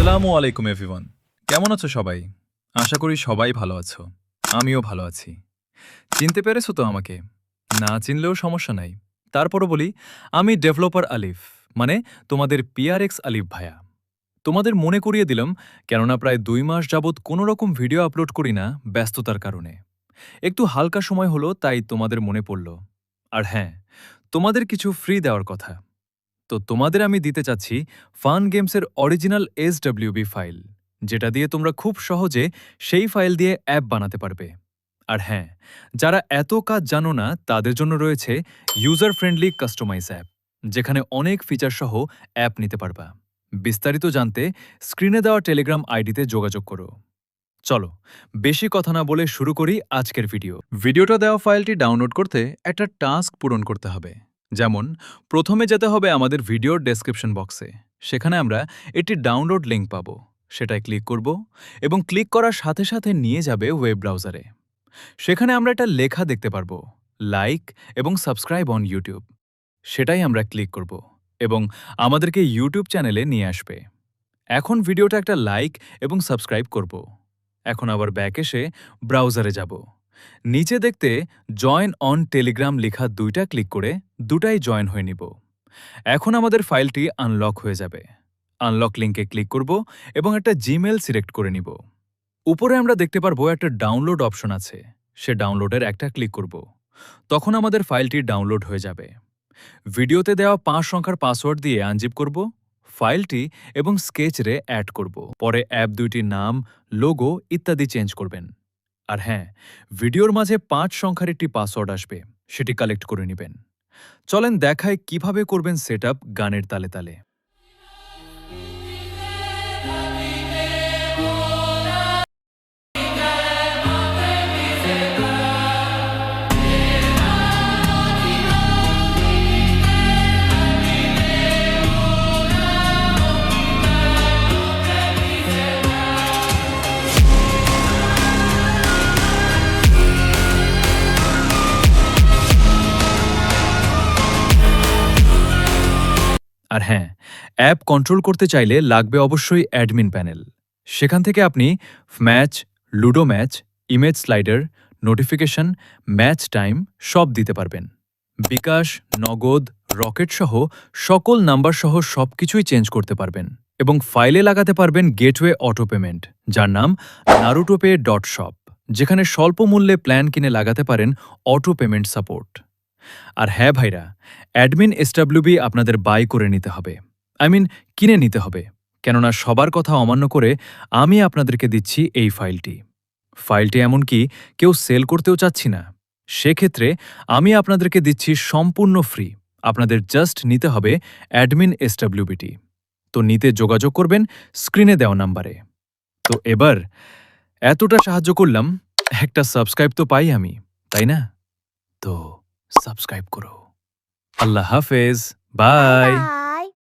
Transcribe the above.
আসসালামু আলাইকুম এভরিওয়ান। কেমন আছো সবাই? আশা করি সবাই ভালো আছো। আমিও ভালো আছি। চিনতে পেরেছো তো আমাকে? না চিনলেও সমস্যা নাই। তারপরও বলি, আমি ডেভেলপার আলিফ, মানে তোমাদের পিআরএক্স আলিফ ভায়া। তোমাদের মনে করিয়ে দিলাম, কেননা প্রায় ২ মাস যাবৎ কোনো রকম ভিডিও আপলোড করি না ব্যস্ততার কারণে। একটু হালকা সময় হলো তাই তোমাদের মনে পড়ল। আর হ্যাঁ, তোমাদের কিছু ফ্রি দেওয়ার কথা। তো তোমাদের আমি দিতে চাচ্ছি ফান গেমসের অরিজিনাল এসডব্লিউবি ফাইল, যেটা দিয়ে তোমরা খুব সহজে সেই ফাইল দিয়ে অ্যাপ বানাতে পারবে। আর হ্যাঁ, যারা এত কাজ জানো না তাদের জন্য রয়েছে ইউজার ফ্রেন্ডলি কাস্টমাইজ অ্যাপ, যেখানে অনেক ফিচার সহ অ্যাপ নিতে পারবা। বিস্তারিত জানতে স্ক্রিনে দেওয়া টেলিগ্রাম আইডিতে যোগাযোগ করো। চলো, বেশি কথা না বলে শুরু করি আজকের ভিডিওটা দেওয়া ফাইলটি ডাউনলোড করতে একটা টাস্ক পূরণ করতে হবে। যেমন, প্রথমে যেতে হবে আমাদের ভিডিওর ডেসক্রিপশন বক্সে। সেখানে আমরা একটি ডাউনলোড লিঙ্ক পাবো। সেটায় ক্লিক করব এবং ক্লিক করার সাথে সাথে নিয়ে যাবে ওয়েব ব্রাউজারে। সেখানে আমরা একটা লেখা দেখতে পারবো, লাইক এবং সাবস্ক্রাইব অন ইউটিউব। সেটাই আমরা ক্লিক করব এবং আমাদেরকে ইউটিউব চ্যানেলে নিয়ে আসবে। এখন ভিডিওটা একটা লাইক এবং সাবস্ক্রাইব করব। এখন আবার ব্যাক এসে ব্রাউজারে যাব। নিচে দেখতে জয়েন অন টেলিগ্রাম লেখা দুইটা ক্লিক করে দুটাই জয়েন হয়ে নিব। এখন আমাদের ফাইলটি আনলক হয়ে যাবে। আনলক লিঙ্কে ক্লিক করব এবং একটা জিমেল সিলেক্ট করে নিব। উপরে আমরা দেখতে পারবো একটা ডাউনলোড অপশন আছে। সে ডাউনলোডের একটা ক্লিক করব। তখন আমাদের ফাইলটি ডাউনলোড হয়ে যাবে। ভিডিওতে দেওয়া ৫ সংখ্যার পাসওয়ার্ড দিয়ে আনজিপ করব ফাইলটি এবং স্কেচরে অ্যাড করব। পরে অ্যাপ দুইটির নাম, লোগো ইত্যাদি চেঞ্জ করবেন। আর হ্যাঁ, ভিডিওর মাঝে ৫ সংখ্যার একটি পাসওয়ার্ড আসবে, সেটি কালেক্ট করে নেবেন। চলেন দেখায় কিভাবে করবেন সেটআপ গানের তালে তালে। আর হ্যাঁ, অ্যাপ কন্ট্রোল করতে চাইলে লাগবে অবশ্যই অ্যাডমিন প্যানেল। সেখান থেকে আপনি match, ludo match, image slider, notification, match time সব দিতে পারবেন। বিকাশ, নগদ, রকেট সহ সকল নাম্বার সহ সবকিছুই চেঞ্জ করতে পারবেন এবং ফাইলে লাগাতে পারবেন গেটওয়ে অটো পেমেন্ট, যার নাম narutope.shop, যেখানে স্বল্প মূল্যে প্ল্যান কিনে লাগাতে পারেন অটো পেমেন্ট সাপোর্ট। আর হ্যাঁ ভাইরা, অ্যাডমিন এসডব্লিউবি আপনাদের বাই করে নিতে হবে, কিনে নিতে হবে, কেননা সবার কথা অমান্য করে আমি আপনাদেরকে দিচ্ছি এই ফাইলটি এমনকি কেউ সেল করতেও চাচ্ছি না। সেক্ষেত্রে আমি আপনাদেরকে দিচ্ছি সম্পূর্ণ ফ্রি। আপনাদের জাস্ট নিতে হবে অ্যাডমিন এসডব্লিউবিটি। তো নিতে যোগাযোগ করবেন স্ক্রিনে দেওয়া নাম্বারে। তো এবার এতটা সাহায্য করলাম, একটা সাবস্ক্রাইব তো পাই আমি, তাই না? তো সাবস্ক্রাইব করো। আল্লাহ হাফেজ, বাই।